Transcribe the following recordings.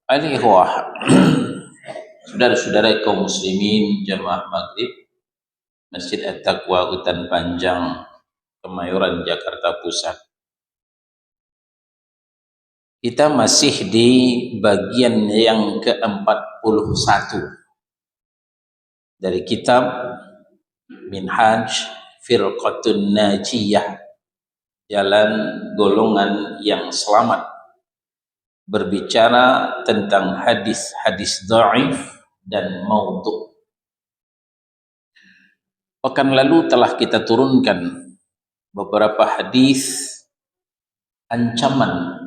Al-Ikhwah, saudara-saudara kaum muslimin jamaah maghrib Masjid At-Taqwa Hutan Panjang Kemayoran Jakarta Pusat. Kita masih di bagian yang ke-41 dari kitab Minhaj Firqatun Najiyah, jalan golongan yang selamat, berbicara tentang hadis-hadis dhaif dan maudhu'. Pekan lalu telah kita turunkan beberapa hadis ancaman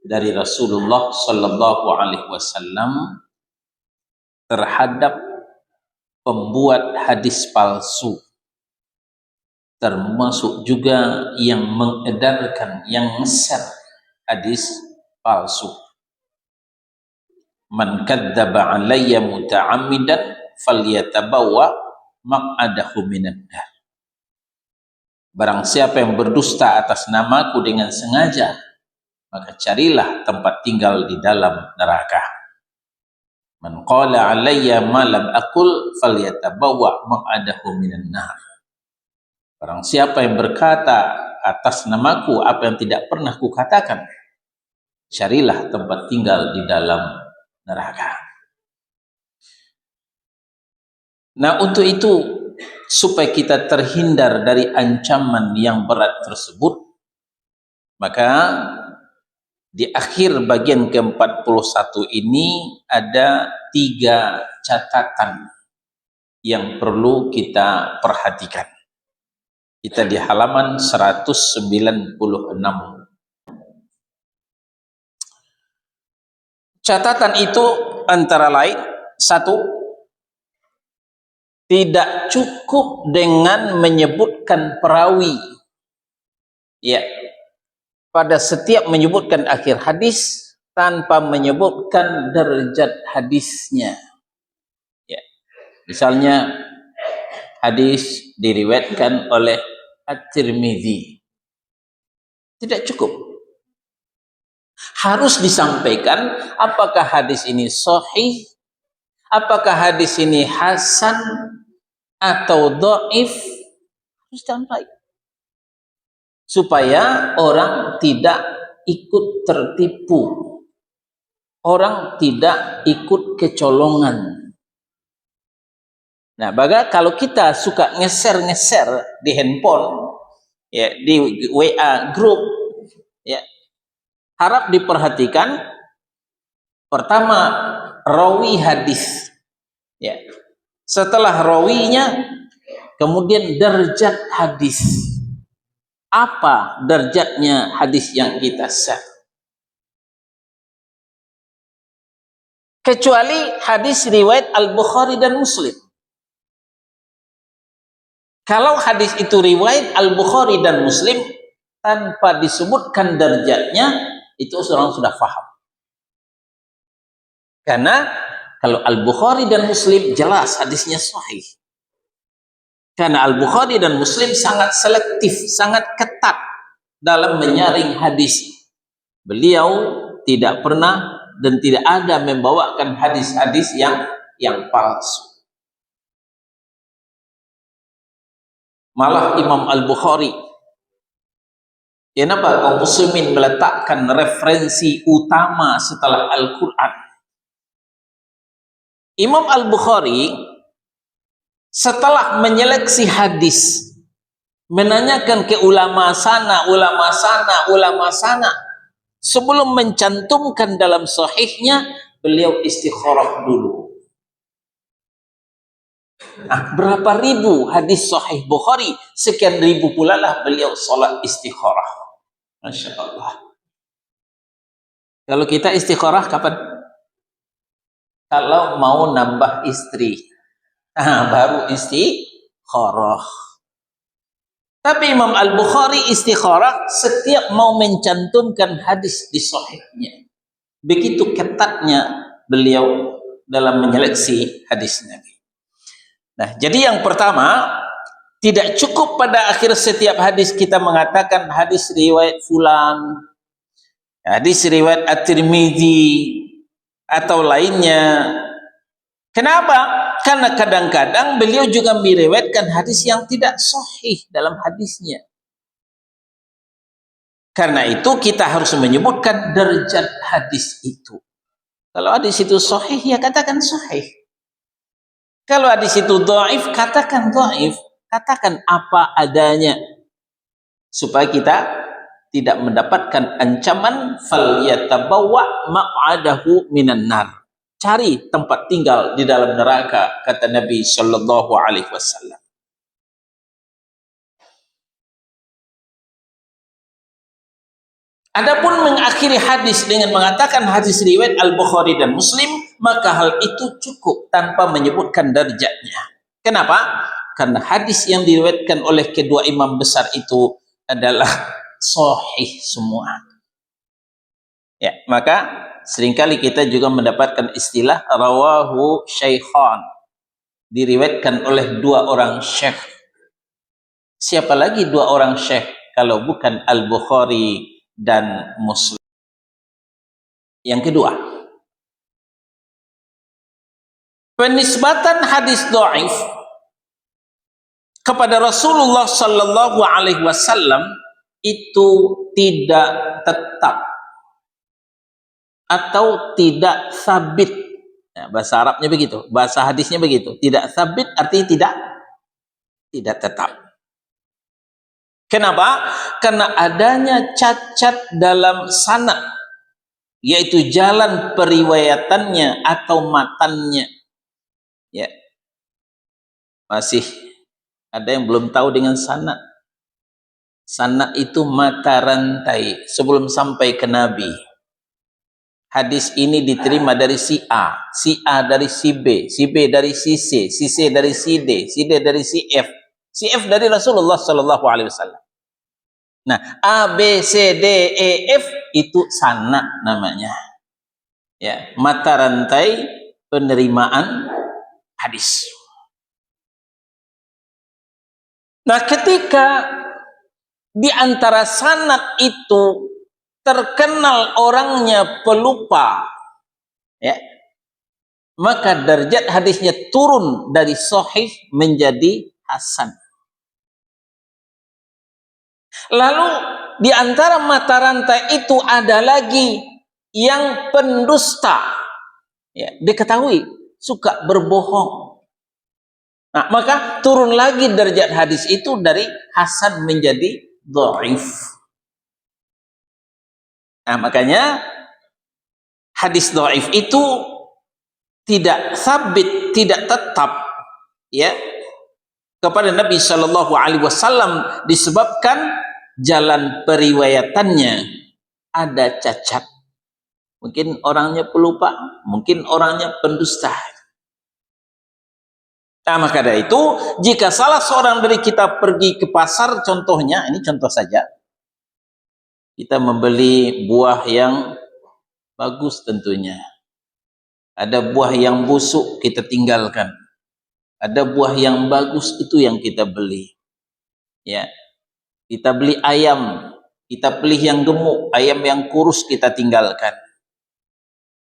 dari Rasulullah sallallahu alaihi wasallam terhadap pembuat hadis palsu, termasuk juga yang mengedarkan, yang nge-share hadis palsu. Man kadzdzaba alayya muta'ammidan falyatabawwa maq'adahu minan nar. Barang siapa yang berdusta atas namaku dengan sengaja, maka carilah tempat tinggal di dalam neraka. Man qala alayya ma lam aqul falyatabawwa maq'adahu minan nar. Barang siapa yang berkata atas namaku apa yang tidak pernah kukatakan, carilah tempat tinggal di dalam neraka. Nah, untuk itu, supaya kita terhindar dari ancaman yang berat tersebut, maka di akhir bagian ke-41 ini ada 3 catatan yang perlu kita perhatikan. Kita di halaman 196. Catatan itu antara lain, 1, tidak cukup dengan menyebutkan perawi. Ya, pada setiap menyebutkan akhir hadis tanpa menyebutkan derajat hadisnya. Ya. Misalnya hadis diriwayatkan oleh At-Tirmidzi. Tidak cukup. Harus disampaikan apakah hadis ini sahih, apakah hadis ini hasan atau dhaif, harus disampaikan supaya orang tidak ikut tertipu, orang tidak ikut kecolongan. Nah, kalau kita suka ngeser di handphone, ya, di WA grup, ya, harap diperhatikan. Pertama, rawi hadis, ya. Setelah rawinya, kemudian derajat hadis. Apa derajatnya hadis yang kita share? Kecuali hadis riwayat Al-Bukhari dan Muslim. Kalau hadis itu riwayat Al-Bukhari dan Muslim tanpa disebutkan derajatnya, itu orang sudah paham. Karena kalau Al-Bukhari dan Muslim jelas hadisnya sahih. Karena Al-Bukhari dan Muslim sangat selektif, sangat ketat dalam menyaring hadis. Beliau tidak pernah dan tidak ada membawakan hadis-hadis yang palsu. Malah Imam Al-Bukhari, kenapa kaum muslimin meletakkan referensi utama setelah Al-Quran? Imam Al-Bukhari setelah menyeleksi hadis, menanyakan ke ulama sana, sebelum mencantumkan dalam sahihnya, beliau istikharah dulu. Nah, berapa ribu hadis sahih Bukhari, sekian ribu pula lah beliau salat istikharah. Masya Allah. Kalau kita istikharah kapan? Kalau mau nambah istri, baru istikharah. Tapi Imam Al-Bukhari istikharah setiap mau mencantumkan hadis di sahihnya. Begitu ketatnya beliau dalam menyeleksi hadis Nabi. Nah, jadi yang pertama, tidak cukup pada akhir setiap hadis kita mengatakan hadis riwayat fulan, hadis riwayat At-Tirmidzi, atau lainnya. Kenapa? Karena kadang-kadang beliau juga meriwayatkan hadis yang tidak sahih dalam hadisnya. Karena itu kita harus menyebutkan derajat hadis itu. Kalau hadis itu sahih, ya katakan sahih. Kalau hadis itu dhaif, katakan dhaif. Katakan apa adanya. Supaya kita tidak mendapatkan ancaman falyatabawwa maq'adahu minan nar. Cari tempat tinggal di dalam neraka, kata Nabi sallallahu alaihi wasallam. Adapun mengakhiri hadis dengan mengatakan hadis riwayat Al-Bukhari dan Muslim, maka hal itu cukup tanpa menyebutkan derajatnya. Kenapa? Karena hadis yang diriwayatkan oleh kedua imam besar itu adalah sahih semua. Ya, maka seringkali kita juga mendapatkan istilah rawahu syaikhan, diriwayatkan oleh dua orang syekh. Siapa lagi dua orang syekh kalau bukan Al-Bukhari dan Muslim? Yang kedua, penisbatan hadis dhaif kepada Rasulullah sallallahu alaihi wasallam itu tidak tetap atau tidak sabit. Nah, bahasa Arabnya begitu, bahasa hadisnya begitu. Tidak sabit artinya tidak tetap. Kenapa? Karena adanya cacat dalam sanad, yaitu jalan periwayatannya atau matannya. Ya. Masih ada yang belum tahu dengan sanad. Sanad itu mata rantai sebelum sampai ke Nabi. Hadis ini diterima dari si A dari si B dari si C dari si D dari si F dari Rasulullah Shallallahu Alaihi Wasallam. Nah, A, B, C, D, E, F itu sanad namanya. Ya, mata rantai penerimaan hadis. Nah, ketika di antara sanad itu terkenal orangnya pelupa, ya, maka derajat hadisnya turun dari sahih menjadi hasan. Lalu di antara mata rantai itu ada lagi yang pendusta, ya, diketahui suka berbohong. Nah, maka turun lagi derajat hadis itu dari hasan menjadi dhaif. Nah, makanya hadis dhaif itu tidak sabit, tidak tetap, ya, kepada Nabi Shallallahu Alaihi Wasallam disebabkan jalan periwayatannya ada cacat. Mungkin orangnya pelupa, mungkin orangnya pendusta. Nah, maka dari itu, jika salah seorang dari kita pergi ke pasar, contohnya, ini contoh saja, kita membeli buah yang bagus tentunya. Ada buah yang busuk, kita tinggalkan. Ada buah yang bagus, itu yang kita beli. Ya, kita beli ayam, kita pilih yang gemuk, ayam yang kurus kita tinggalkan.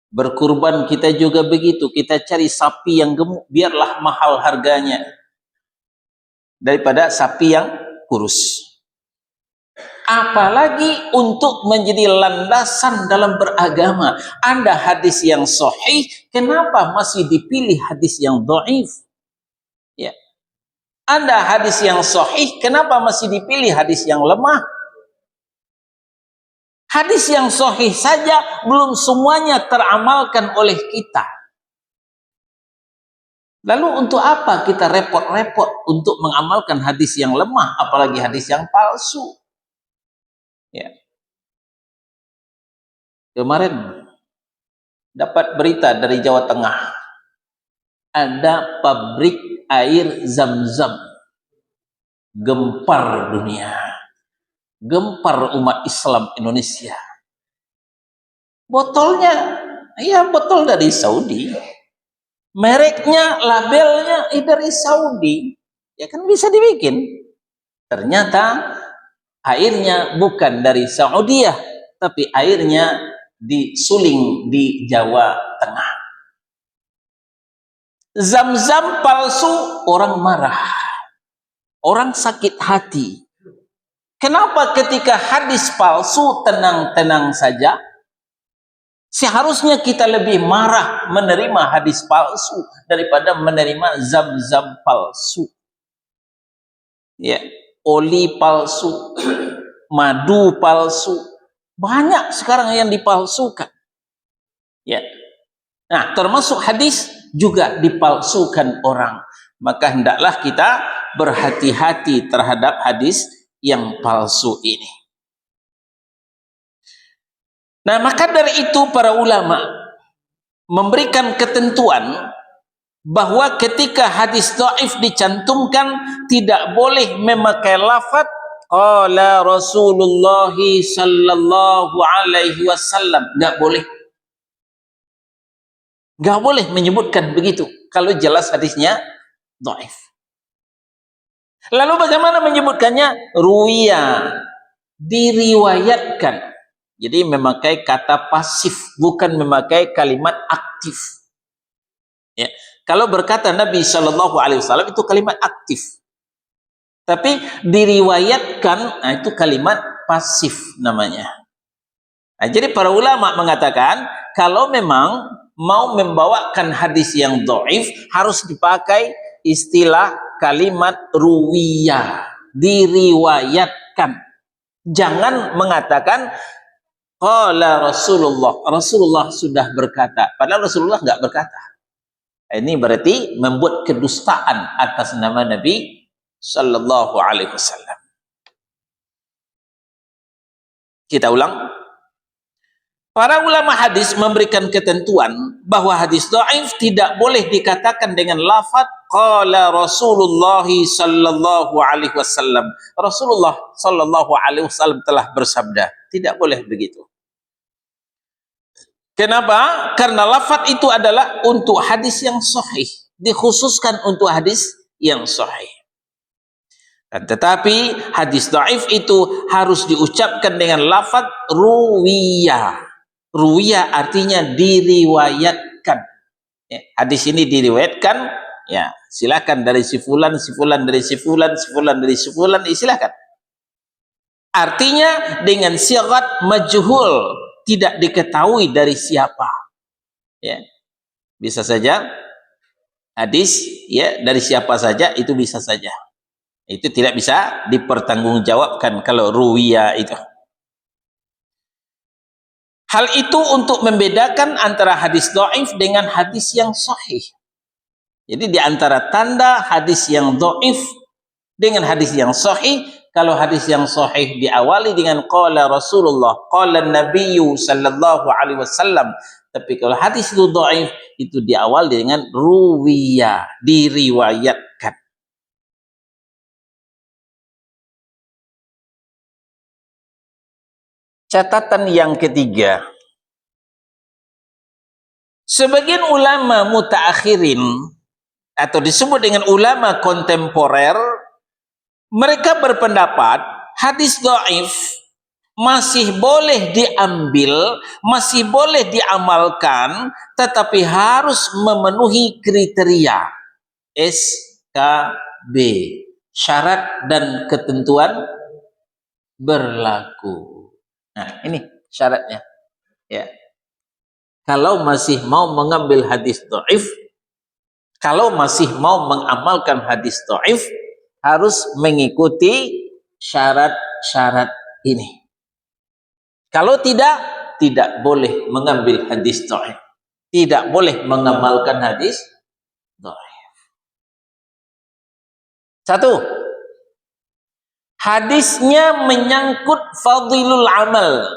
Berkurban kita juga begitu, kita cari sapi yang gemuk, biarlah mahal harganya daripada sapi yang kurus. Apalagi untuk menjadi landasan dalam beragama. Ada hadis yang sahih, kenapa masih dipilih hadis yang dhaif? Ya. Ada hadis yang sahih, kenapa masih dipilih hadis yang lemah? Hadis yang sahih saja belum semuanya teramalkan oleh kita. Lalu untuk apa kita repot-repot untuk mengamalkan hadis yang lemah, apalagi hadis yang palsu? Ya. Kemarin dapat berita dari Jawa Tengah, ada pabrik air Zam-Zam, gempar dunia, gempar umat Islam Indonesia. Botolnya, ya botol dari Saudi, mereknya, labelnya dari Saudi, ya kan bisa dibikin. Ternyata airnya bukan dari Saudiah, tapi airnya disuling di Jawa Tengah. Zam-zam palsu, orang marah, orang sakit hati. Kenapa ketika hadis palsu tenang-tenang saja? Seharusnya kita lebih marah menerima hadis palsu daripada menerima zam-zam palsu. Ya, oli palsu, madu palsu, banyak sekarang yang dipalsukan. Ya. Nah, termasuk hadis juga dipalsukan orang. Maka hendaklah kita berhati-hati terhadap hadis yang palsu ini. Nah, maka dari itu para ulama memberikan ketentuan bahwa ketika hadis dhaif dicantumkan tidak boleh memakai lafaz qala Rasulullah sallallahu alaihi wasallam, enggak boleh. Enggak boleh menyebutkan begitu kalau jelas hadisnya dhaif. Lalu bagaimana menyebutkannya? Ruwiya, diriwayatkan. Jadi memakai kata pasif, bukan memakai kalimat aktif. Ya. Kalau berkata Nabi Shallallahu Alaihi Wasallam itu kalimat aktif, tapi diriwayatkan, nah itu kalimat pasif namanya. Nah, jadi para ulama mengatakan kalau memang mau membawakan hadis yang dhaif harus dipakai istilah kalimat ruwiyah, diriwayatkan. Jangan mengatakan qala Rasulullah sudah berkata, padahal Rasulullah nggak berkata. Ini berarti membuat kedustaan atas nama Nabi Sallallahu Alaihi Wasallam. Kita ulang. Para ulama hadis memberikan ketentuan bahwa hadis dhaif tidak boleh dikatakan dengan lafaz qala Rasulullah Sallallahu Alaihi Wasallam. Rasulullah Sallallahu Alaihi Wasallam telah bersabda. Tidak boleh begitu. Kenapa? Karena lafaz itu adalah untuk hadis yang sahih, dikhususkan untuk hadis yang sahih. Dan tetapi hadis dhaif itu harus diucapkan dengan lafaz ruwiyah. Ruwiyah artinya diriwayatkan. Ya, hadis ini diriwayatkan, ya silakan dari si fulan, si fulan dari si fulan, si fulan dari si fulan, silakan. Artinya dengan sigat majhul, tidak diketahui dari siapa. Ya. Bisa saja hadis ya dari siapa saja, itu bisa saja. Itu tidak bisa dipertanggungjawabkan kalau ruwiya itu. Hal itu untuk membedakan antara hadis dhaif dengan hadis yang sahih. Jadi di antara tanda hadis yang dhaif dengan hadis yang sahih, kalau hadis yang sahih diawali dengan qala Rasulullah, qala Nabiyyu sallallahu alaihi wasallam. Tapi kalau hadis itu dhaif, itu diawali dengan ruwiya, diriwayatkan. Catatan yang ketiga. Sebagian ulama mutaakhirin atau disebut dengan ulama kontemporer, mereka berpendapat hadis dhaif masih boleh diambil, masih boleh diamalkan, tetapi harus memenuhi kriteria SKB, syarat dan ketentuan berlaku. Nah, ini syaratnya. Ya. Kalau masih mau mengambil hadis dhaif, kalau masih mau mengamalkan hadis dhaif, harus mengikuti syarat-syarat ini. Kalau tidak, tidak boleh mengambil hadis dhaif. Tidak boleh mengamalkan hadis dhaif. Satu, hadisnya menyangkut fadilul amal.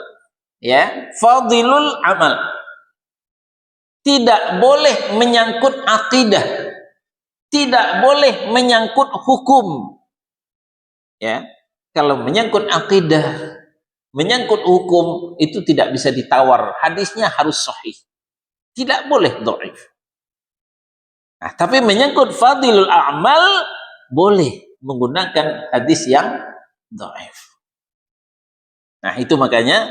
Ya, fadilul amal. Tidak boleh menyangkut akidah. Tidak boleh menyangkut hukum. Ya, kalau menyangkut akidah, menyangkut hukum, itu tidak bisa ditawar. Hadisnya harus sahih. Tidak boleh dhaif. Nah, tapi menyangkut fadilul a'mal, boleh menggunakan hadis yang dhaif. Nah, itu makanya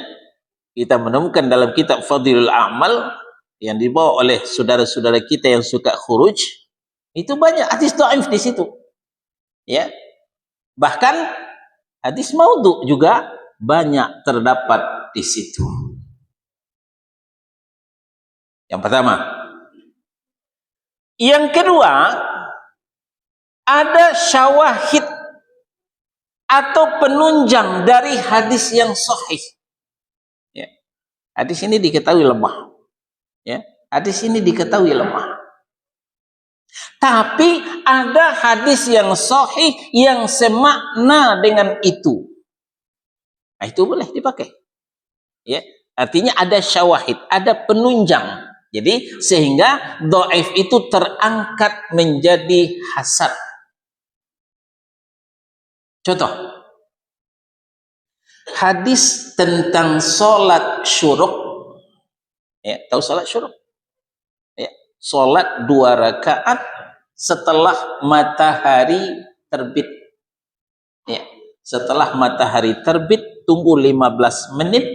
kita menemukan dalam kitab Fadilul A'mal yang dibawa oleh saudara-saudara kita yang suka khuruj, itu banyak hadis dhaif di situ. Ya. Bahkan hadis maudhu juga banyak terdapat di situ. Yang pertama. Yang kedua, ada syawahid atau penunjang dari hadis yang sahih. Ya. Hadis ini diketahui lemah. Ya. Hadis ini diketahui lemah. Tapi ada hadis yang sahih yang semakna dengan itu. Nah, itu boleh dipakai. Ya. Artinya ada syawahid, ada penunjang. Jadi sehingga dhaif itu terangkat menjadi hasan. Contoh, hadis tentang sholat syuruk. Ya, tahu sholat syuruk? Ya, sholat 2 rakaat setelah matahari terbit. Ya, setelah matahari terbit, tunggu 15 menit,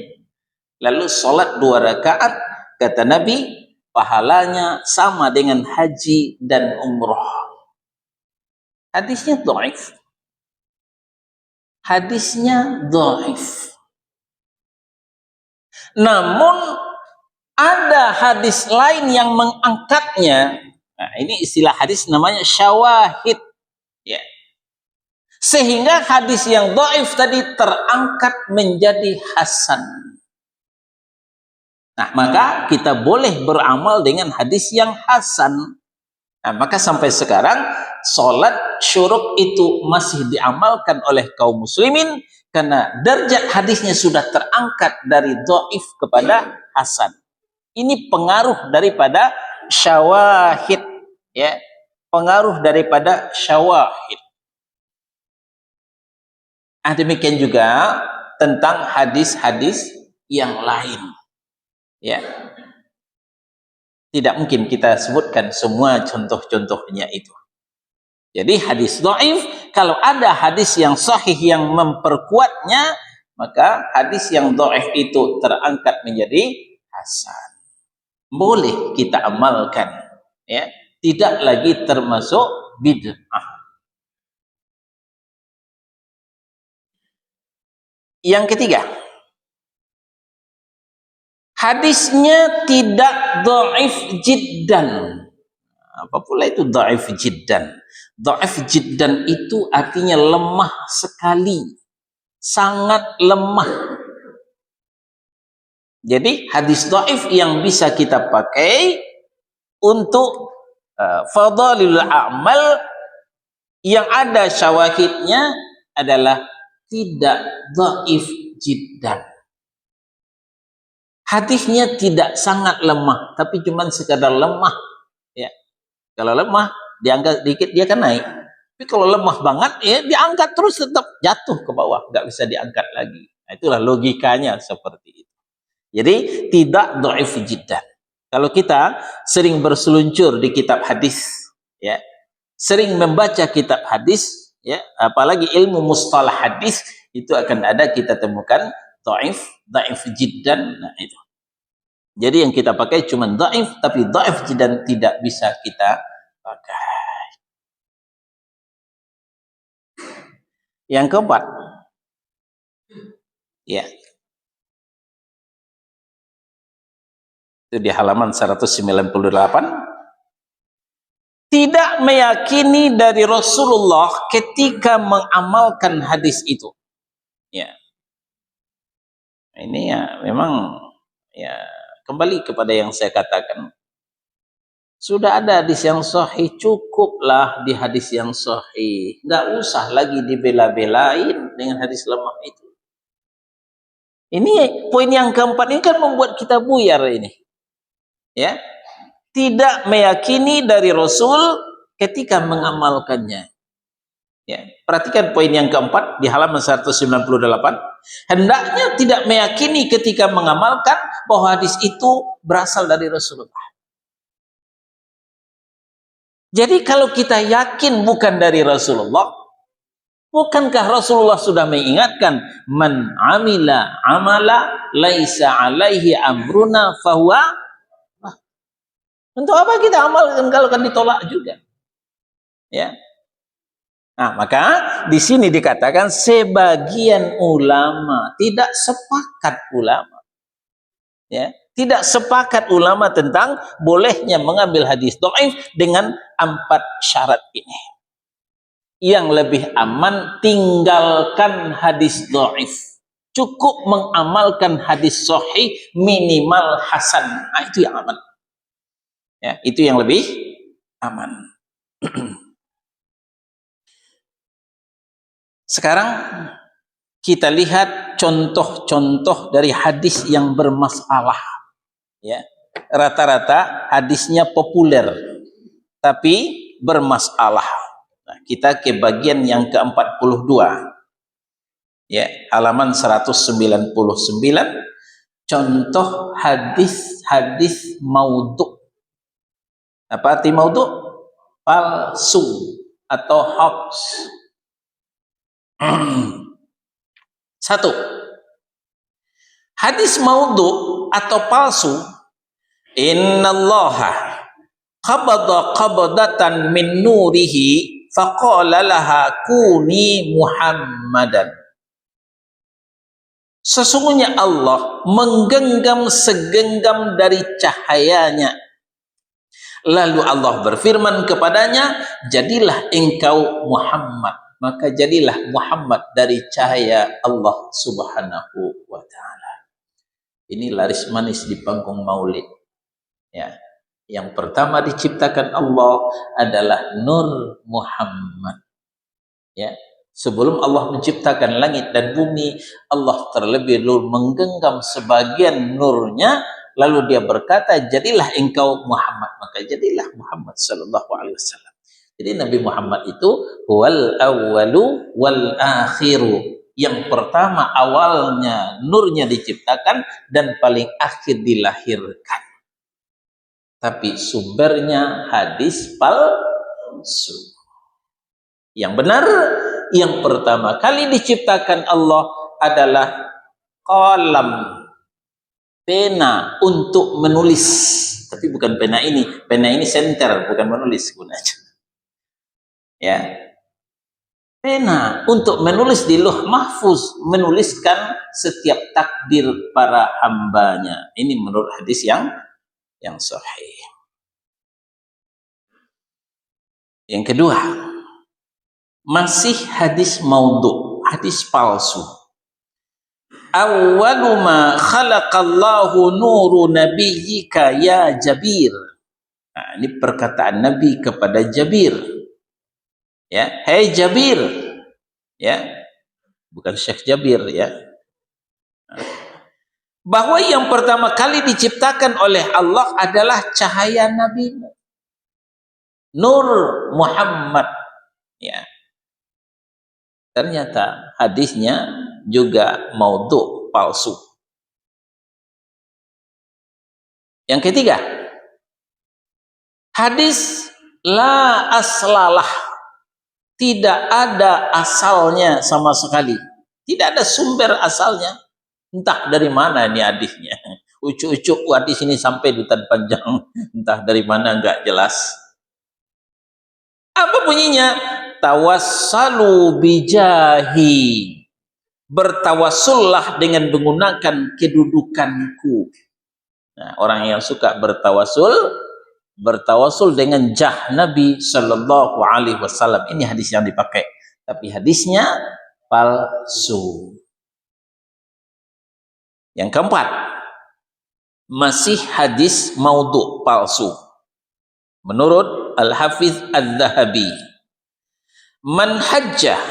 lalu sholat 2 rakaat. Kata Nabi, pahalanya sama dengan haji dan umroh. Hadisnya dhaif. Hadisnya dhaif. Namun ada hadis lain yang mengangkatnya. Nah, ini istilah hadis namanya syawahid. Ya. Sehingga hadis yang dhaif tadi terangkat menjadi hasan. Nah, maka kita boleh beramal dengan hadis yang hasan. Nah, maka sampai sekarang sholat syuruk itu masih diamalkan oleh kaum muslimin karena derajat hadisnya sudah terangkat dari dhaif kepada hasan. Ini pengaruh daripada syawahid, ya. Pengaruh daripada syawahid. Nah, demikian juga tentang hadis-hadis yang lain. Ya. Tidak mungkin kita sebutkan semua contoh-contohnya itu. Jadi hadis dhaif, kalau ada hadis yang sahih yang memperkuatnya, maka hadis yang dhaif itu terangkat menjadi hasan. Boleh kita amalkan, ya. Tidak lagi termasuk bid'ah. Yang ketiga, hadisnya tidak dhaif jiddan. Apa pula itu dhaif jiddan? Dhaif jiddan itu artinya lemah sekali, sangat lemah. Jadi hadis dhaif yang bisa kita pakai untuk fadhalil a'mal yang ada syawahidnya adalah tidak dhaif jiddan. Hadisnya tidak sangat lemah, tapi cuma sekadar lemah. Ya. Kalau lemah, diangkat dikit dia akan naik. Tapi kalau lemah banget, ya diangkat terus tetap jatuh ke bawah, nggak bisa diangkat lagi. Nah, itulah logikanya seperti itu. Jadi tidak dhaif jiddan. Kalau kita sering berseluncur di kitab hadis, ya, sering membaca kitab hadis, ya, apalagi ilmu mustalah hadis, itu akan ada kita temukan dhaif jiddan. Nah, itu. Jadi yang kita pakai cuma dhaif, tapi dhaif jiddan tidak bisa kita pakai. Yang keempat, ya, itu di halaman 198, tidak meyakini dari Rasulullah ketika mengamalkan hadis itu. Ya, ini ya memang ya kembali kepada yang saya katakan. Sudah ada hadis yang sahih, cukuplah di hadis yang sahih. Nggak usah lagi dibela-belain dengan hadis lemah itu. Ini poin yang keempat ini kan membuat kita buyar ini. Ya. Tidak meyakini dari Rasul ketika mengamalkannya. Ya. Perhatikan poin yang keempat di halaman 198. Hendaknya tidak meyakini ketika mengamalkan bahwa hadis itu berasal dari Rasulullah. Jadi kalau kita yakin bukan dari Rasulullah, Bukankah Rasulullah sudah mengingatkan, man amila amala laisa alaihi amruna fahuwa. Untuk apa kita amalkan kalau kan ditolak juga? Ya. Nah, maka di sini dikatakan sebagian ulama, tidak sepakat ulama. Ya, tidak sepakat ulama tentang bolehnya mengambil hadis dhaif dengan 4 syarat ini. Yang lebih aman tinggalkan hadis dhaif. Cukup mengamalkan hadis sahih minimal hasan. Nah, itu yang aman. Ya, itu yang lebih aman. Sekarang kita lihat contoh-contoh dari hadis yang bermasalah. Ya, rata-rata hadisnya populer, tapi bermasalah. Nah, kita ke bagian yang ke-42. Ya, halaman 199. Contoh hadis-hadis maudhu. Apa arti maudhu? Palsu atau hoax. 1. Hadis maudhu atau palsu. Innallaha qabada qabdatan min nurihi faqala laha kuni Muhammadan. Sesungguhnya Allah menggenggam segenggam dari cahayanya. Lalu Allah berfirman kepadanya, jadilah engkau Muhammad. Maka jadilah Muhammad dari cahaya Allah Subhanahu wa ta'ala. Ini laris manis di panggung maulid. Ya. Yang pertama diciptakan Allah adalah Nur Muhammad. Ya. Sebelum Allah menciptakan langit dan bumi, Allah terlebih dahulu menggenggam sebagian nurnya, lalu dia berkata, jadilah engkau Muhammad. Maka jadilah Muhammad sallallahu alaihi wasallam. Jadi Nabi Muhammad itu wal awwalu wal akhiru. Yang pertama awalnya nurnya diciptakan dan paling akhir dilahirkan. Tapi sumbernya hadis palsu. Yang benar, yang pertama kali diciptakan Allah adalah qalam, pena untuk menulis. Tapi bukan pena ini senter, bukan menulis gunanya. Ya, pena untuk menulis di Lauh Mahfuz, menuliskan setiap takdir para hambanya. Ini menurut hadis yang sahih. Yang kedua, masih hadis maudhu, hadis palsu. Awwalu ma khalaqallahu nuru nabiyyika ya Jabir. Nah, ini perkataan Nabi kepada Jabir. Ya, hei Jabir. Ya. Bukan Syekh Jabir ya. Bahwa yang pertama kali diciptakan oleh Allah adalah cahaya Nabi Nur Muhammad. Ya. Ternyata hadisnya juga maudhu, palsu. Yang ketiga, hadis la aslalah, tidak ada asalnya sama sekali. Tidak ada sumber asalnya. Entah dari mana ini hadisnya. Ucuk-ucuk hadis ini sampai dutan panjang. Entah dari mana, enggak jelas. Apa bunyinya? Tawassalu bijahi. Bertawassullah dengan menggunakan kedudukanku. Nah, orang yang suka bertawasul dengan jah Nabi Sallallahu Alaihi Wasallam. Ini hadis yang dipakai, tapi hadisnya palsu. Yang keempat, masih hadis maudhu, palsu. Menurut Al-Hafiz Al-Dhahabi, man hajjah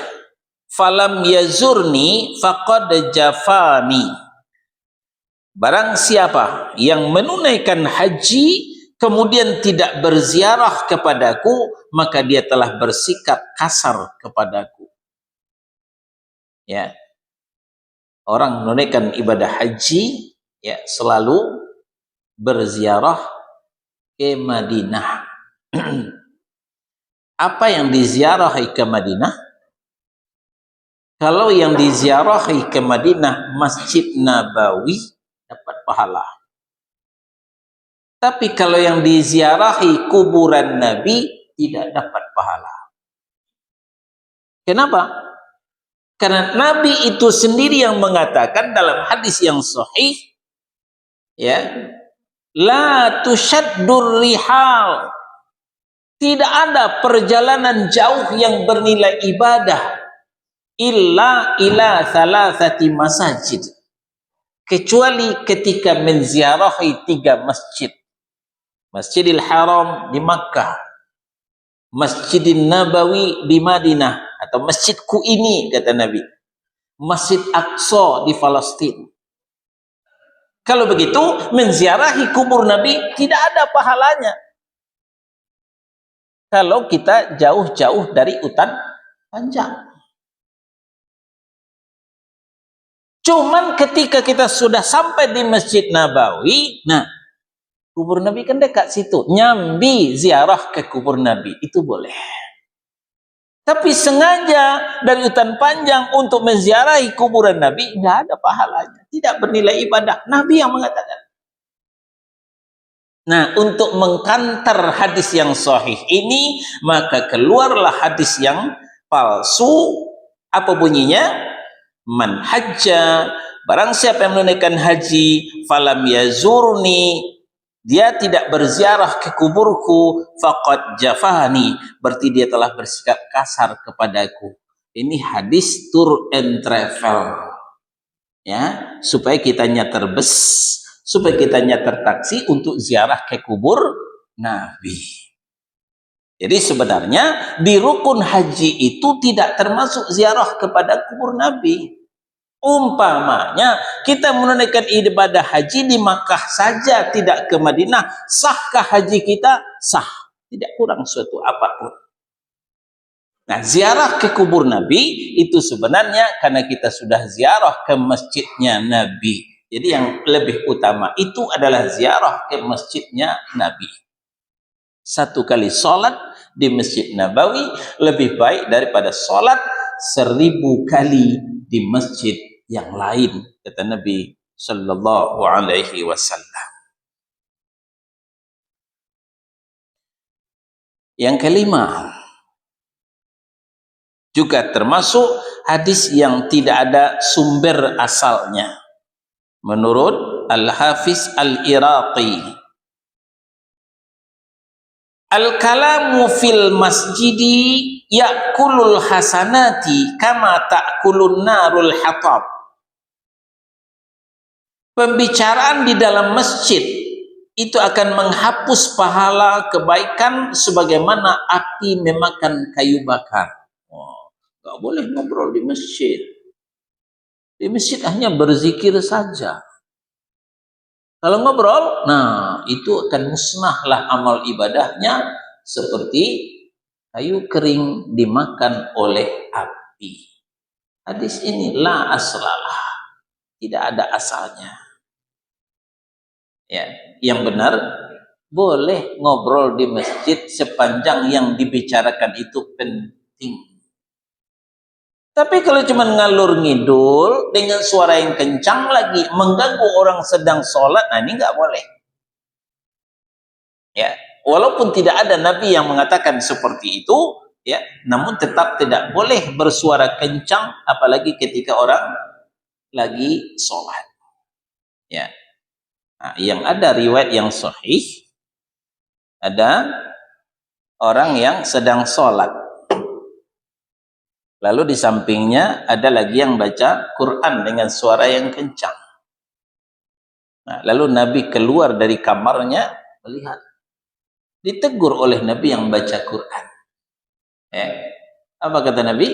falam yazurni faqad jafani. Barang siapa yang menunaikan haji kemudian tidak berziarah kepadaku, maka dia telah bersikap kasar kepadaku. Ya. Orang menunaikan ibadah haji ya selalu berziarah ke Madinah. Apa yang diziarahi ke Madinah? Kalau yang diziarahi ke Madinah Masjid Nabawi dapat pahala. Tapi kalau yang diziarahi kuburan Nabi tidak dapat pahala. Kenapa? Karena Nabi itu sendiri yang mengatakan dalam hadis yang sahih, ya, la tushaddur rihal, tidak ada perjalanan jauh yang bernilai ibadah illa ila thalathati masajid, kecuali ketika menziarahi 3 masjid. Masjidil Haram di Makkah, Masjidin Nabawi di Madinah, atau masjidku ini kata Nabi, Masjid Aqsa di Palestina. Kalau begitu menziarahi kubur Nabi tidak ada pahalanya. Kalau kita jauh-jauh dari hutan panjang. Cuman ketika kita sudah sampai di Masjid Nabawi, nah kubur Nabi kan dekat situ, nyambi ziarah ke kubur Nabi itu boleh. Tapi sengaja dari hutan panjang untuk menziarahi kuburan Nabi, nggak ada pahalanya, tidak bernilai ibadah. Nabi yang mengatakan. Nah, untuk mengkantar hadis yang sahih ini, maka keluarlah hadis yang palsu. Apa bunyinya? Man hajja, barang siapa yang menunaikan haji, falam yazurni, dia tidak berziarah ke kuburku, faqad jafani, berarti dia telah bersikap kasar kepadaku. Ini hadis tour and travel, ya, supaya kita nyater bus, supaya kita nyater taksi untuk ziarah ke kubur Nabi. Jadi sebenarnya di rukun haji itu tidak termasuk ziarah kepada kubur Nabi. Umpamanya kita menunaikan ibadah haji di Makkah saja, tidak ke Madinah, sahkah haji kita? Sah, tidak kurang suatu apapun. Nah, ziarah ke kubur Nabi itu sebenarnya karena kita sudah ziarah ke masjidnya Nabi. Jadi yang lebih utama itu adalah ziarah ke masjidnya Nabi. 1 kali sholat di Masjid Nabawi lebih baik daripada sholat 1000 kali di masjid yang lain, kata Nabi sallallahu alaihi wasallam. Yang kelima, juga termasuk hadis yang tidak ada sumber asalnya. Menurut Al-Hafiz Al-Iraqi, al-kalamu fil masjidi ya'kulul hasanati kama ta'kulun narul hatab. Pembicaraan di dalam masjid itu akan menghapus pahala kebaikan sebagaimana api memakan kayu bakar. Oh, nggak boleh ngobrol di masjid. Di masjid hanya berzikir saja. Kalau ngobrol, nah itu akan musnahlah amal ibadahnya seperti kayu kering dimakan oleh api. Hadis ini la aslalah, tidak ada asalnya. Ya, yang benar boleh ngobrol di masjid sepanjang yang dibicarakan itu penting. Tapi kalau cuma ngalur ngidul dengan suara yang kencang lagi mengganggu orang sedang sholat, nah ini nggak boleh. Ya, walaupun tidak ada nabi yang mengatakan seperti itu, ya, namun tetap tidak boleh bersuara kencang apalagi ketika orang lagi sholat. Ya. Nah, yang ada riwayat yang sahih, ada orang yang sedang sholat, lalu di sampingnya ada lagi yang baca Quran dengan suara yang kencang. Nah, lalu Nabi keluar dari kamarnya melihat, ditegur oleh Nabi yang baca Quran. Apa kata Nabi?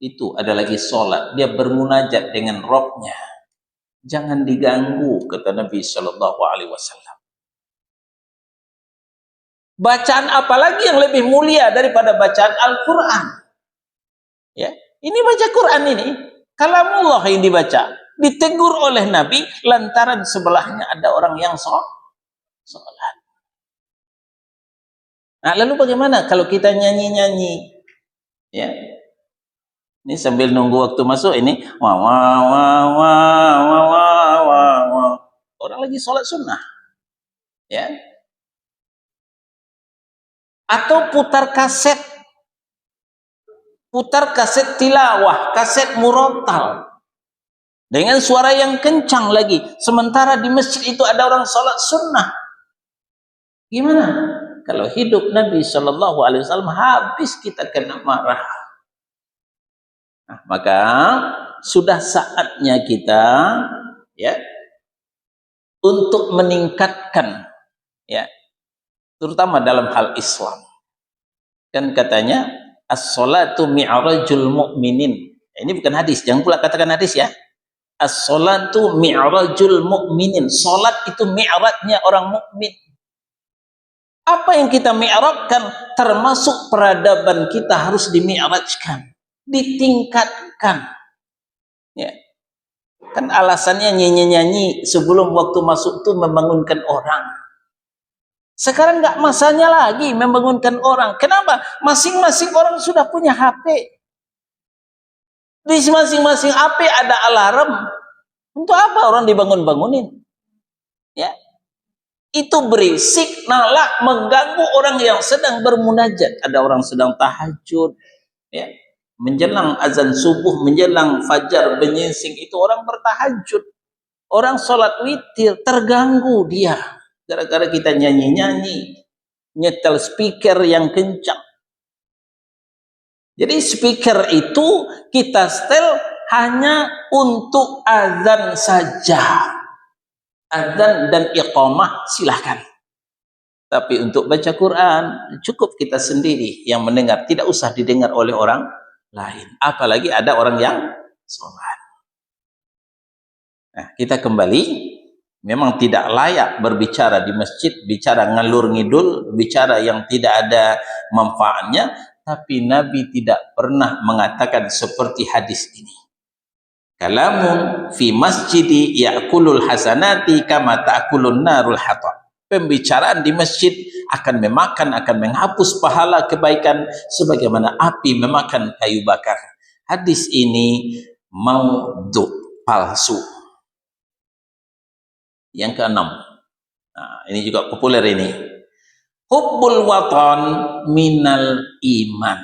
Itu ada lagi sholat, dia bermunajat dengan Rabbnya. Jangan diganggu, kata Nabi Shallallahu Alaihi Wasallam. Bacaan apalagi yang lebih mulia daripada bacaan Al-Quran? Ya, ini baca Quran ini, kalamullah yang dibaca, ditegur oleh Nabi lantaran sebelahnya ada orang yang sholat. Nah, lalu bagaimana kalau kita nyanyi-nyanyi? Ya, Ini sambil nunggu waktu masuk ini wah wah wah wah wah wah wah wah. Orang lagi sholat sunnah, ya. Atau putar kaset tilawah, kaset murattal dengan suara yang kencang lagi. Sementara di masjid itu ada orang sholat sunnah. Gimana? Kalau hidup Nabi Shallallahu Alaihi Wasallam habis kita kena marah. Nah, maka sudah saatnya kita, ya, untuk meningkatkan, ya, terutama dalam hal Islam. Kan katanya as-sholatu mi'rajul mu'minin. Ini bukan hadis, jangan pula katakan hadis ya. As-sholatu mi'rajul mu'minin. Salat itu mi'rajnya orang mukmin. Apa yang kita mi'rajkan termasuk peradaban kita harus dimi'rajkan, ditingkatkan. Ya. Kan alasannya nyanyi-nyanyi sebelum waktu masuk itu membangunkan orang. Sekarang nggak masanya lagi membangunkan orang. Kenapa? Masing-masing orang sudah punya HP. Di masing-masing HP ada alarm. Untuk apa orang dibangun-bangunin? Ya. Itu berisik, nalak, mengganggu orang yang sedang bermunajat. Ada orang sedang tahajud, ya, menjelang azan subuh, menjelang fajar menyingsing, itu orang bertahajud, orang sholat witir, terganggu dia gara-gara kita nyanyi-nyanyi, nyetel speaker yang kencang. Jadi speaker itu kita setel hanya untuk azan saja. Azan dan iqamah silahkan. Tapi untuk baca Quran cukup kita sendiri yang mendengar, tidak usah didengar oleh orang lain. Apalagi ada orang yang sholat. Nah, kita kembali. Memang tidak layak berbicara di masjid, bicara ngalur ngidul, bicara yang tidak ada manfaatnya. Tapi Nabi tidak pernah mengatakan seperti hadis ini. Kalamun fi masjidi ya'kulul hasanati kama ta'kulun narul hatab. Pembicaraan di masjid akan memakan, akan menghapus pahala kebaikan sebagaimana api memakan kayu bakar. Hadis ini maudhu, palsu. Yang keenam, nah, ini juga populer ini. Hubbul watan minal iman.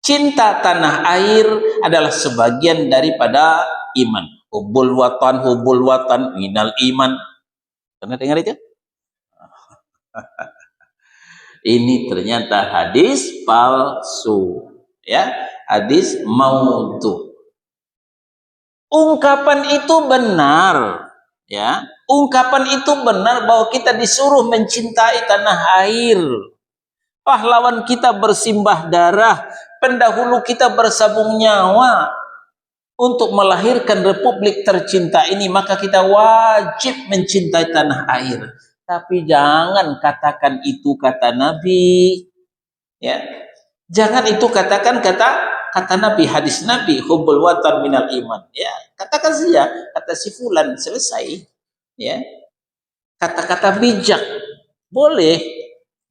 Cinta tanah air adalah sebagian daripada iman. Hubbul watan minal iman. Pernah dengar itu? Ini ternyata hadis palsu, ya, hadis maudhu. Ungkapan itu benar, ya. Ungkapan itu benar bahwa kita disuruh mencintai tanah air. Pahlawan kita bersimbah darah, pendahulu kita bersabung nyawa untuk melahirkan republik tercinta ini, maka kita wajib mencintai tanah air. Tapi jangan katakan itu kata Nabi, ya. Jangan itu katakan kata Nabi, hadis Nabi, hubbul watan minal iman, ya. Katakan saja kata si fulan, selesai, ya. Kata-kata bijak boleh,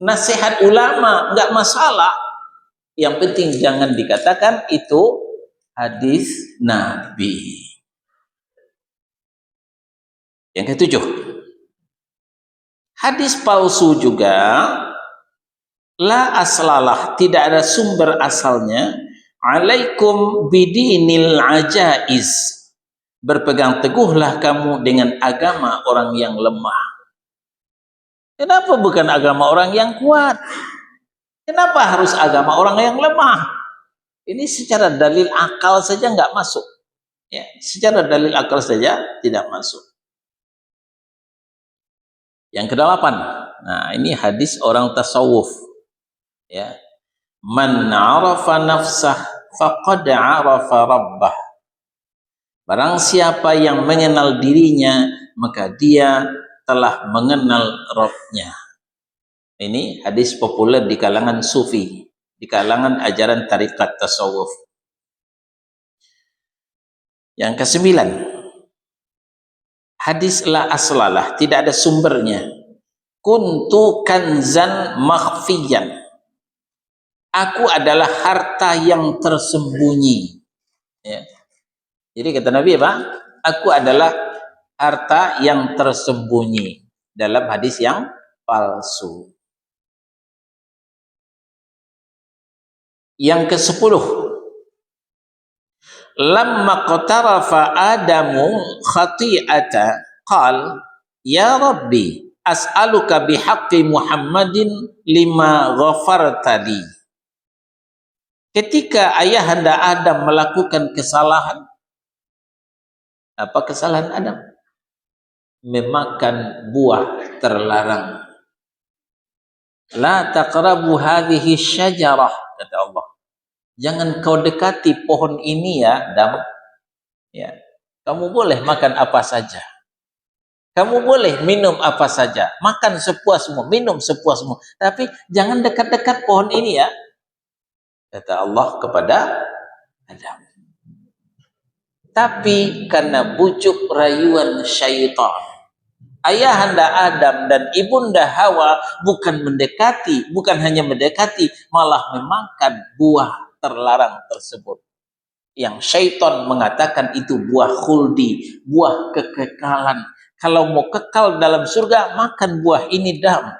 nasihat ulama enggak masalah. Yang penting jangan dikatakan itu hadis Nabi. Yang ketujuh, hadis palsu juga la aslalah, tidak ada sumber asalnya. Alaikum bidinil ajaiz, berpegang teguhlah kamu dengan agama orang yang lemah. Kenapa bukan agama orang yang kuat? Kenapa harus agama orang yang lemah? Ini secara dalil akal saja nggak masuk, ya, secara dalil akal saja tidak masuk. Yang kedelapan, nah ini hadis orang tasawuf, ya. Man 'arafa nafsah faqad 'arafa rabbah. Barang siapa yang mengenal dirinya, maka dia telah mengenal Rabb-nya. Ini hadis populer di kalangan sufi, di kalangan ajaran tarikat tasawuf. Yang kesembilan, hadis la aslalah, tidak ada sumbernya. Kuntu kanzan makhfiyan. Aku adalah harta yang tersembunyi. Ya. Jadi kata Nabi apa? Aku adalah harta yang tersembunyi dalam hadis yang palsu. Yang ke-10, lamma qatarafa Adamu khati'ata qal ya Rabbi as'aluka bihaqqi Muhammadin lima ghafarta li. Ketika ayahanda Adam melakukan kesalahan, apa kesalahan Adam? Memakan buah terlarang. La taqrabu hadhihi syajarah, kata Allah. Jangan kau dekati pohon ini ya, Adam. Ya. Kamu boleh makan apa saja. Kamu boleh minum apa saja. Makan sepuasmu, minum sepuasmu. Tapi jangan dekat-dekat pohon ini ya. Kata Allah kepada Adam. Tapi karena bujuk rayuan syaitan, ayahanda Adam dan ibunda Hawa bukan hanya mendekati, malah memakan buah terlarang tersebut. Yang syaitan mengatakan itu buah khuldi, buah kekekalan. Kalau mau kekal dalam surga, makan buah ini, Dam.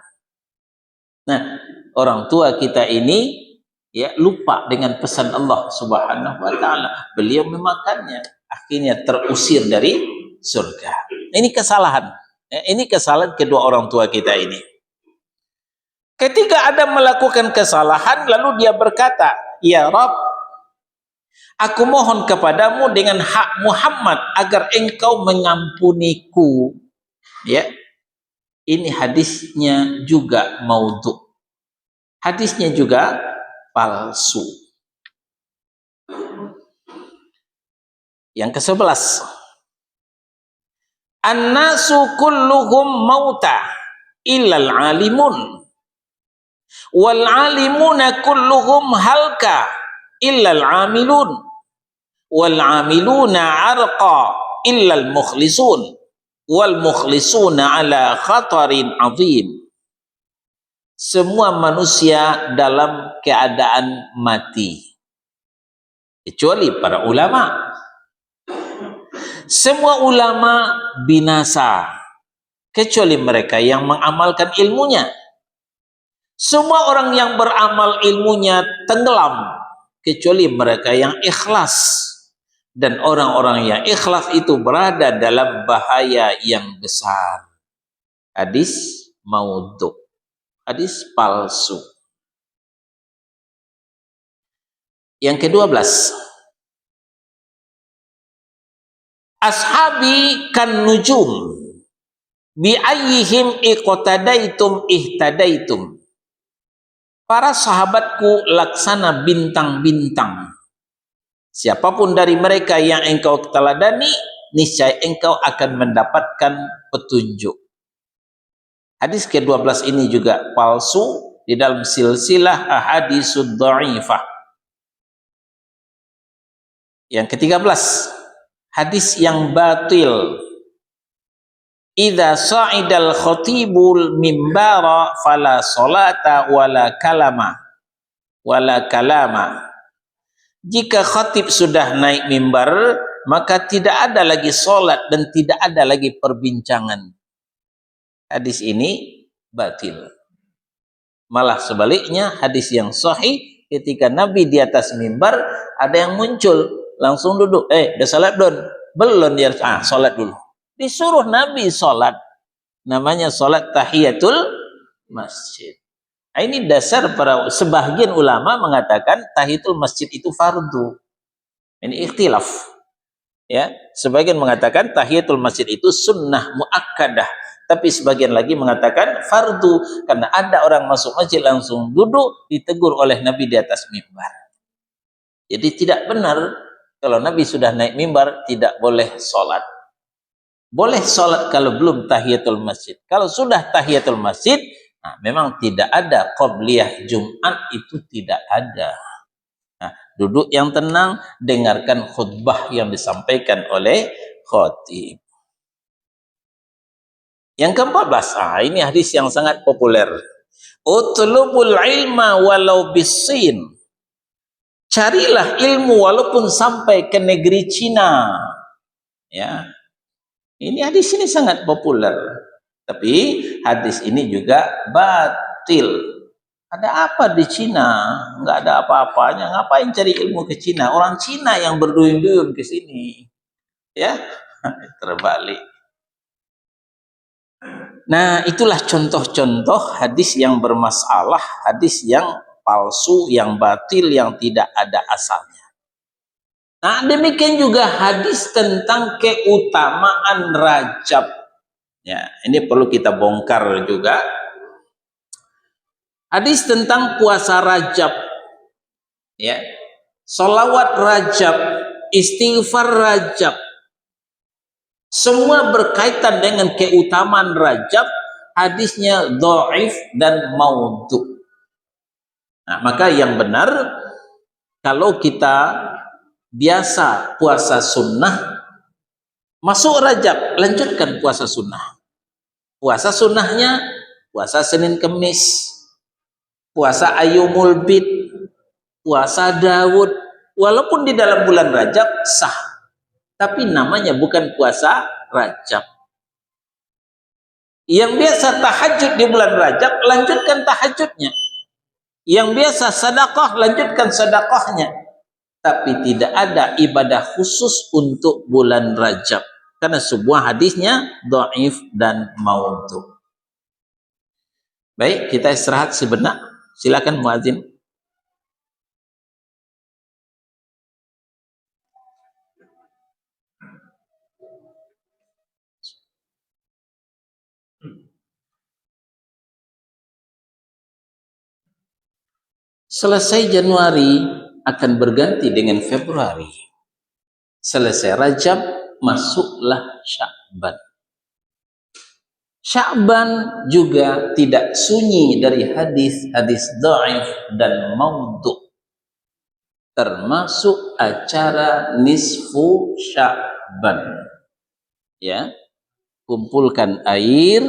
Nah, orang tua kita ini ya lupa dengan pesan Allah Subhanahu wa taala. Beliau memakannya, akhirnya terusir dari surga. Ini kesalahan. Ini kesalahan kedua orang tua kita ini. Ketika Adam melakukan kesalahan, lalu dia berkata, "Ya Rabb, aku mohon kepadamu dengan hak Muhammad agar engkau mengampuniku." Ya. Ini hadisnya juga maudhu. Hadisnya juga palsu. Yang ke-11, an-nasu kulluhum mauta illal alimun wal alimuna kulluhum halka illal amilun wal amiluna arqa illal mukhlisun wal mukhlisuna ala khatarin azim. Semua manusia dalam keadaan mati kecuali para ulama. Semua ulama binasa kecuali mereka yang mengamalkan ilmunya. Semua orang yang beramal ilmunya tenggelam kecuali mereka yang ikhlas. Dan orang-orang yang ikhlas itu berada dalam bahaya yang besar. Hadis maudhu, hadis palsu. Yang ke-12, ashabi kan nujum bi ayyihim iqtadaitum ihtadaitum. Para sahabatku laksana bintang-bintang. Siapapun dari mereka yang engkau teladani, niscaya engkau akan mendapatkan petunjuk. Hadis ke-12 ini juga palsu di dalam silsilah ahaditsud dha'ifah. Yang ke-13, hadis yang batil. Idza sa'idal khatibul mimbara fala salata wala kalama. Jika khatib sudah naik mimbar, maka tidak ada lagi salat dan tidak ada lagi perbincangan. Hadis ini batil. Malah sebaliknya, hadis yang sahih, ketika Nabi di atas mimbar, ada yang muncul, langsung duduk. Udah salat belum? Belum, dia salat dulu. Disuruh Nabi salat. Namanya salat tahiyatul masjid. Nah, ini dasar para sebagian ulama mengatakan tahiyatul masjid itu fardu. Ini ikhtilaf. Ya, sebagian mengatakan tahiyatul masjid itu sunnah muakkadah, tapi sebagian lagi mengatakan fardu karena ada orang masuk masjid langsung duduk ditegur oleh Nabi di atas mimbar. Jadi tidak benar kalau Nabi sudah naik mimbar tidak boleh sholat. Boleh sholat kalau belum tahiyatul masjid. Kalau sudah tahiyatul masjid, nah, memang tidak ada qobliyah Jumat, itu tidak ada. Nah, duduk yang tenang, dengarkan khutbah yang disampaikan oleh khatib. Yang ke-14, ini hadis yang sangat populer. Utlubul ilma walau bisin. Carilah ilmu walaupun sampai ke negeri Cina. Ya. Ini hadis ini sangat populer. Tapi hadis ini juga batil. Ada apa di Cina? Enggak ada apa-apanya. Ngapain cari ilmu ke Cina? Orang Cina yang berduyun-duyun ke sini. Ya, terbalik. Nah, itulah contoh-contoh hadis yang bermasalah, hadis yang palsu, yang batil, yang tidak ada asalnya. Nah, demikian juga hadis tentang keutamaan Rajab. Ya, ini perlu kita bongkar juga. Hadis tentang puasa Rajab. Ya. Sholawat Rajab, istighfar Rajab. Semua berkaitan dengan keutamaan Rajab, hadisnya dhaif dan maudhu. Nah, maka yang benar, kalau kita biasa puasa sunnah, masuk Rajab, lanjutkan puasa sunnah. Puasa sunnahnya, puasa Senin Kemis, puasa Ayyumul Bid, puasa Daud, walaupun di dalam bulan Rajab sah, tapi namanya bukan puasa Rajab. Yang biasa tahajud di bulan Rajab, lanjutkan tahajudnya. Yang biasa sedekah, lanjutkan sedekahnya. Tapi tidak ada ibadah khusus untuk bulan Rajab, karena sebuah hadisnya dhaif dan maudhu. Baik, kita istirahat sebentar. Silakan muadzin. Selesai Januari akan berganti dengan Februari. Selesai Rajab, masuklah Sya'ban. Sya'ban juga tidak sunyi dari hadis-hadis dhaif dan maudhu. Termasuk acara nisfu Sya'ban. Ya. Kumpulkan air,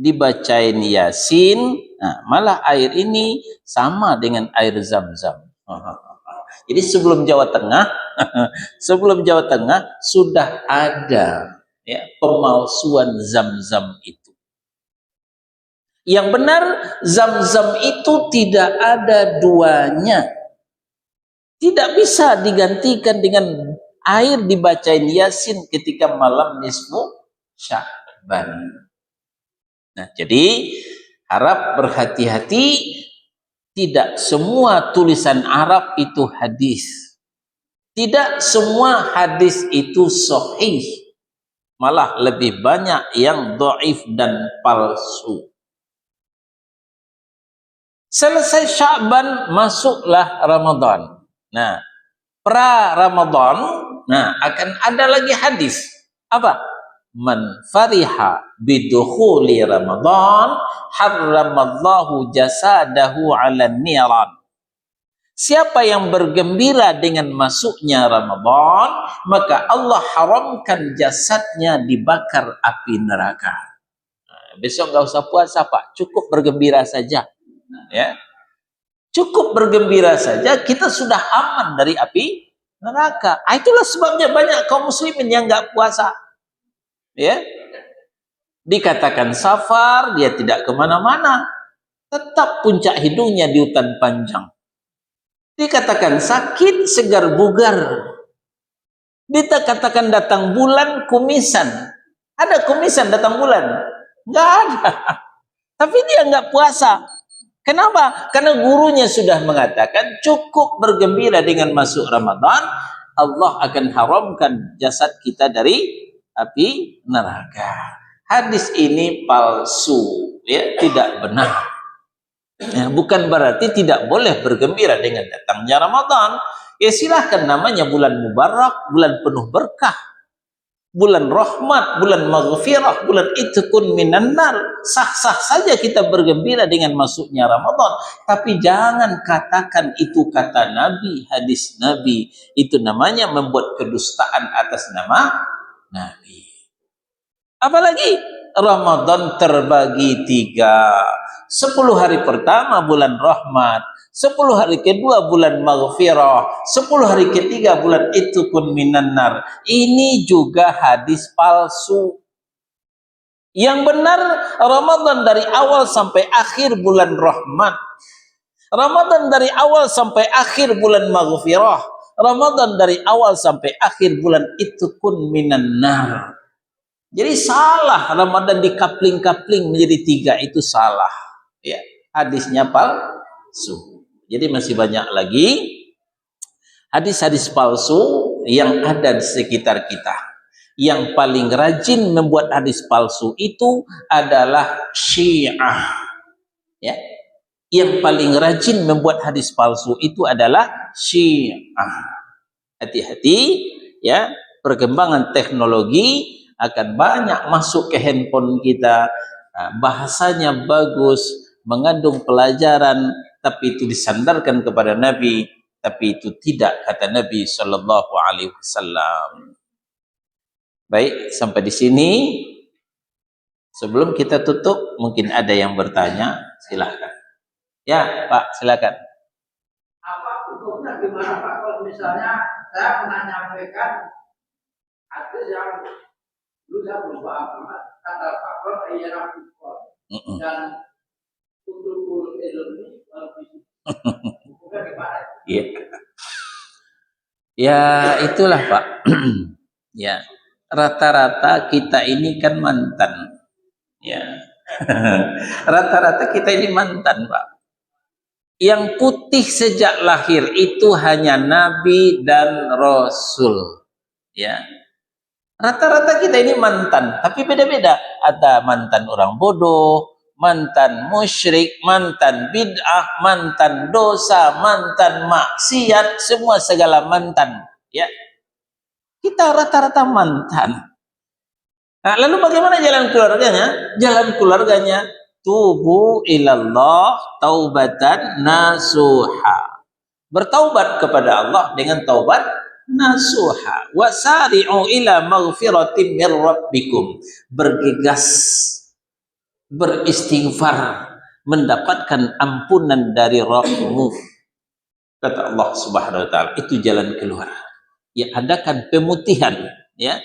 dibacain Yasin. Nah, malah air ini sama dengan air Zam-Zam. Jadi sebelum Jawa Tengah sudah ada ya pemalsuan Zam-Zam itu. Yang benar, Zam-Zam itu tidak ada duanya. Tidak bisa digantikan dengan air dibacain Yasin ketika malam nisfu Sya'ban. Nah, jadi harap berhati-hati, tidak semua tulisan Arab itu hadis. Tidak semua hadis itu sahih. Malah lebih banyak yang dhaif dan palsu. Selesai Sya'ban, masuklah Ramadan. Nah, pra Ramadan, nah akan ada lagi hadis. Apa? Man fariha bidukhuli Ramadan harramallahu jasadahu 'alan niran. Siapa yang bergembira dengan masuknya Ramadan, maka Allah haramkan jasadnya dibakar api neraka. Nah, besok nggak usah puasa, Pak. Cukup bergembira saja. Ya. Cukup bergembira saja, kita sudah aman dari api neraka. Itulah sebabnya banyak kaum muslimin yang nggak puasa. Ya, dikatakan safar, dia tidak kemana-mana, tetap puncak hidungnya di hutan panjang. Dikatakan sakit, segar bugar. Dikatakan datang bulan, kumisan. Ada kumisan datang bulan? Nggak ada. Tapi dia nggak puasa. Kenapa? Karena gurunya sudah mengatakan cukup bergembira dengan masuk Ramadan, Allah akan haramkan jasad kita dari api neraka. Hadis ini palsu, ya, tidak benar. Ya, bukan berarti tidak boleh bergembira dengan datangnya Ramadan. Ya silahkan, namanya bulan mubarak, bulan penuh berkah, bulan rahmat, bulan maghfirah, bulan itqun minan nar. Sah-sah saja kita bergembira dengan masuknya Ramadan, tapi jangan katakan itu kata Nabi, hadis Nabi. Itu namanya membuat kedustaan atas nama Nabi. Apalagi Ramadan terbagi 3. 10 hari pertama bulan rahmat, 10 hari kedua bulan maghfirah, 10 hari ketiga bulan itukun minan nar. Ini juga hadis palsu. Yang benar Ramadan dari awal sampai akhir bulan rahmat, Ramadan dari awal sampai akhir bulan maghfirah, Ramadan dari awal sampai akhir bulan itukun minan nar. Jadi salah Ramadan dikapling-kapling menjadi 3, itu salah. Ya, hadisnya palsu. Jadi masih banyak lagi hadis-hadis palsu yang ada di sekitar kita. Yang paling rajin membuat hadis palsu itu adalah Syiah. Ya. Yang paling rajin membuat hadis palsu itu adalah Syiah. Hati-hati ya, perkembangan teknologi akan banyak masuk ke handphone kita, bahasanya bagus, mengandung pelajaran, tapi itu disandarkan kepada Nabi, tapi itu tidak kata Nabi Shallallahu Alaihi Wasallam. Baik, sampai di sini. Sebelum kita tutup, mungkin ada yang bertanya, silahkan. Ya, Pak, silakan. Apa hukumnya gimana Pak kalau misalnya saya pernah menyampaikan hadis yang dulu saya lupa apa kata Pak Prof Ayyana Bukor dan untuk ilmu hukumnya gimana? Iya. Ya, itulah Pak. Ya, rata-rata kita ini kan mantan. Ya. Rata-rata kita ini mantan, Pak. Yang putih sejak lahir itu hanya Nabi dan Rasul. Ya. Rata-rata kita ini mantan, tapi beda-beda. Ada mantan orang bodoh, mantan musyrik, mantan bid'ah, mantan dosa, mantan maksiat, semua segala mantan. Ya, kita rata-rata mantan. Nah, lalu bagaimana jalan keluarganya? Jalan keluarganya tubu ilallah taubatan nasuha. Bertaubat kepada Allah dengan taubat nasuha. Wasari'u ila maghfiratin mir rabbikum. Bergegas, beristighfar, mendapatkan ampunan dari Rabbmu. Kata Allah Subhanahu wa taala, itu jalan keluar. Ya, adakan pemutihan, ya.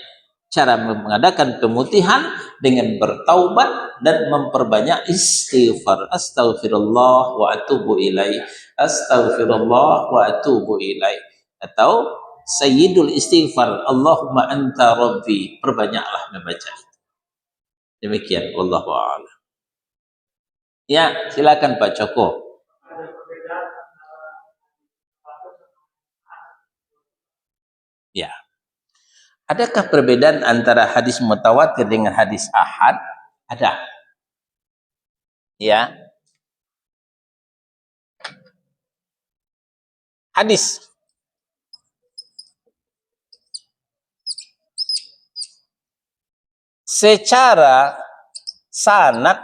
Cara mengadakan pemutihan dengan bertaubat dan memperbanyak istighfar. Astaghfirullah wa atubu ilaih. Astaghfirullah wa atubu ilaih. Atau sayyidul istighfar, Allahumma anta rabbi. Perbanyaklah membaca. Demikian, wallahu a'lam. Ya, silakan Pak Joko. Ya. Adakah perbedaan antara hadis mutawatir dengan hadis ahad? Ada. Ya. Hadis secara sanad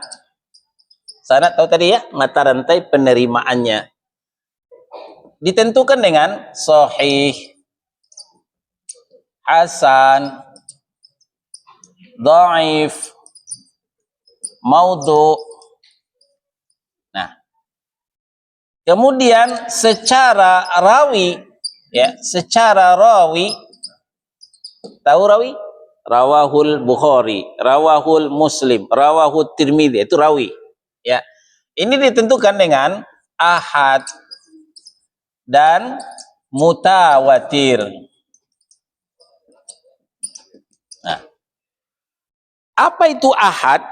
tahu tadi ya, mata rantai penerimaannya ditentukan dengan sahih, hasan, dhaif, maudhu. Nah, kemudian secara rawi, ya, secara rawi, tahu rawi? Rawahul Bukhari, rawahul Muslim, rawahul Tirmidzi, itu rawi. Ya, ini ditentukan dengan ahad dan mutawatir. Nah, apa itu ahad?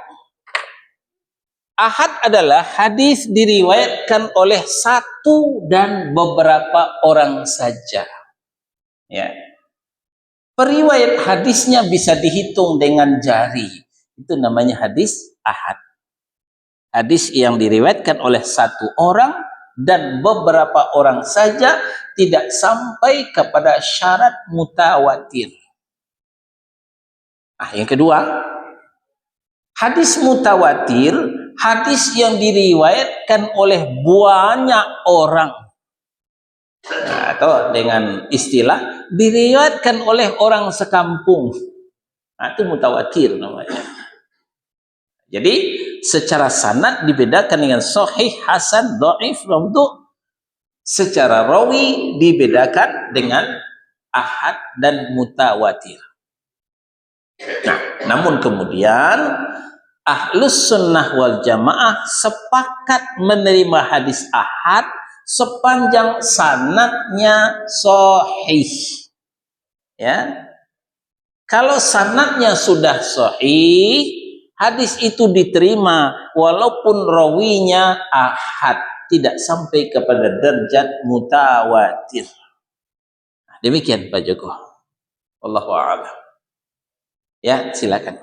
Ahad adalah hadis diriwayatkan oleh satu dan beberapa orang saja. Ya. Periwayat hadisnya bisa dihitung dengan jari. Itu namanya hadis ahad. Hadis yang diriwayatkan oleh satu orang dan beberapa orang saja, tidak sampai kepada syarat mutawatir. Nah, yang kedua, hadis mutawatir, hadis yang diriwayatkan oleh banyak orang. Nah, atau dengan istilah diriwayatkan oleh orang sekampung. Nah, itu mutawatir namanya. Jadi secara sanad dibedakan dengan sahih, hasan, dhaif, maudhu. Secara rawi dibedakan dengan ahad dan mutawatir. Nah, namun kemudian Ahlus Sunnah wal Jamaah sepakat menerima hadis ahad sepanjang sanadnya sahih. Ya. Kalau sanadnya sudah sahih, hadis itu diterima walaupun rawinya ahad, tidak sampai kepada derajat mutawatir. Demikian Pak Joko. Wallahu a'lam. Ya, silakan.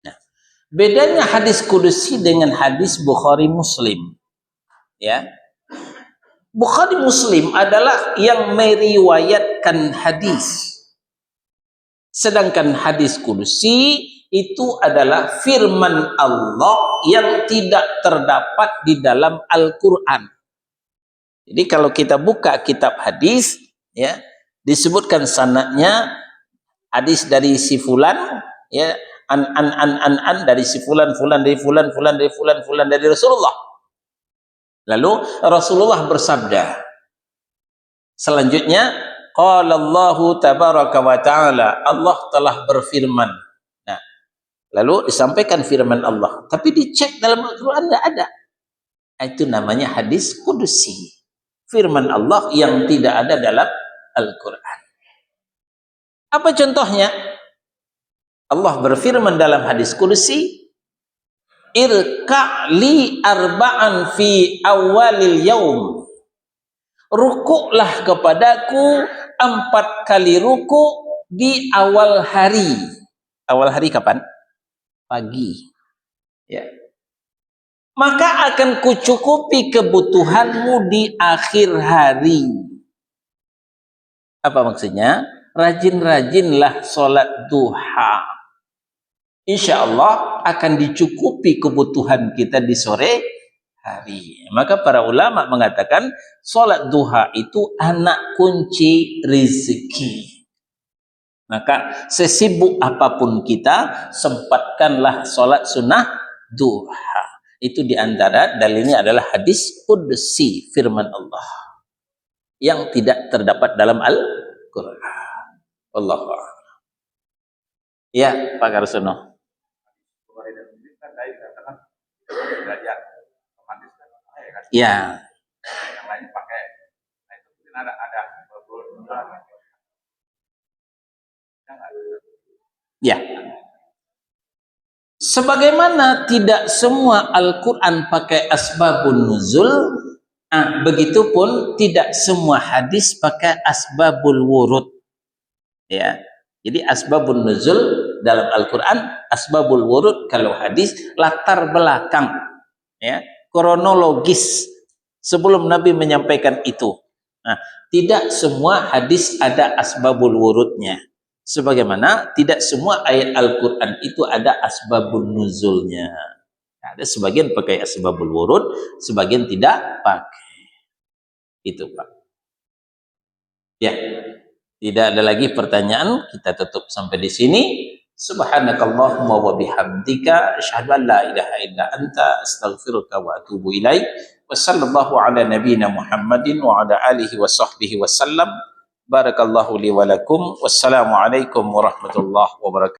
Nah, bedanya hadis kudusi dengan hadis Bukhari Muslim. Ya. Bukhari Muslim adalah yang meriwayatkan hadis. Sedangkan hadis kudusi itu adalah firman Allah yang tidak terdapat di dalam Al-Quran. Jadi kalau kita buka kitab hadis, ya, disebutkan sanadnya hadis dari si fulan, ya, an dari si fulan dari fulan dari Rasulullah. Lalu Rasulullah bersabda. Selanjutnya, qala Allahu tabaraka wa ta'ala, Allah telah berfirman. Nah, lalu disampaikan firman Allah, tapi dicek dalam Al-Quran tidak ada. Itu namanya hadis kudusi. Firman Allah yang tidak ada dalam Al-Quran. Apa contohnya? Allah berfirman dalam hadis kudusi, irka' li arba'an fi awalil yaum. Rukuklah kepadaku 4 kali rukuk di awal hari. Awal hari kapan? Pagi. Ya. Maka akan kucukupi kebutuhanmu di akhir hari. Apa maksudnya? Rajin-rajinlah sholat duha. Insya Allah akan dicukupi kebutuhan kita di sore hari. Maka para ulama mengatakan sholat duha itu anak kunci rezeki. Maka sesibuk apapun kita, sempatkanlah sholat sunnah duha. Itu diantara dalilnya adalah hadis qudsi, firman Allah yang tidak terdapat dalam Al-Quran. Allahu a'lam. Ya, Pak Karsono. Ya. Yang lain pakai, nah itu mungkin ada ya. Sebagaimana tidak semua Al-Quran pakai asbabun nuzul, begitupun tidak semua hadis pakai asbabul wurud. Ya. Jadi asbabun nuzul dalam Al-Quran, asbabul wurud kalau hadis latar belakang, ya, kronologis sebelum Nabi menyampaikan itu. Nah, tidak semua hadis ada asbabul wurudnya. Sebagaimana tidak semua ayat Al-Quran itu ada asbabun nuzulnya. Ada sebagian pakai asbabul wurud, sebagian tidak pakai. Itu Pak. Ya, tidak ada lagi pertanyaan. Kita tutup sampai di sini. Subhanakallahumma wa bihamdika asyhadu an la ilaha illa anta astaghfiruka wa atubu ilaik. Wa sallallahu ala nabiyyina Muhammadin wa ala alihi wa sahbihi wasallam. Barakallahu li wa lakum. Wassalamu alaikum warahmatullahi wabarakatuh.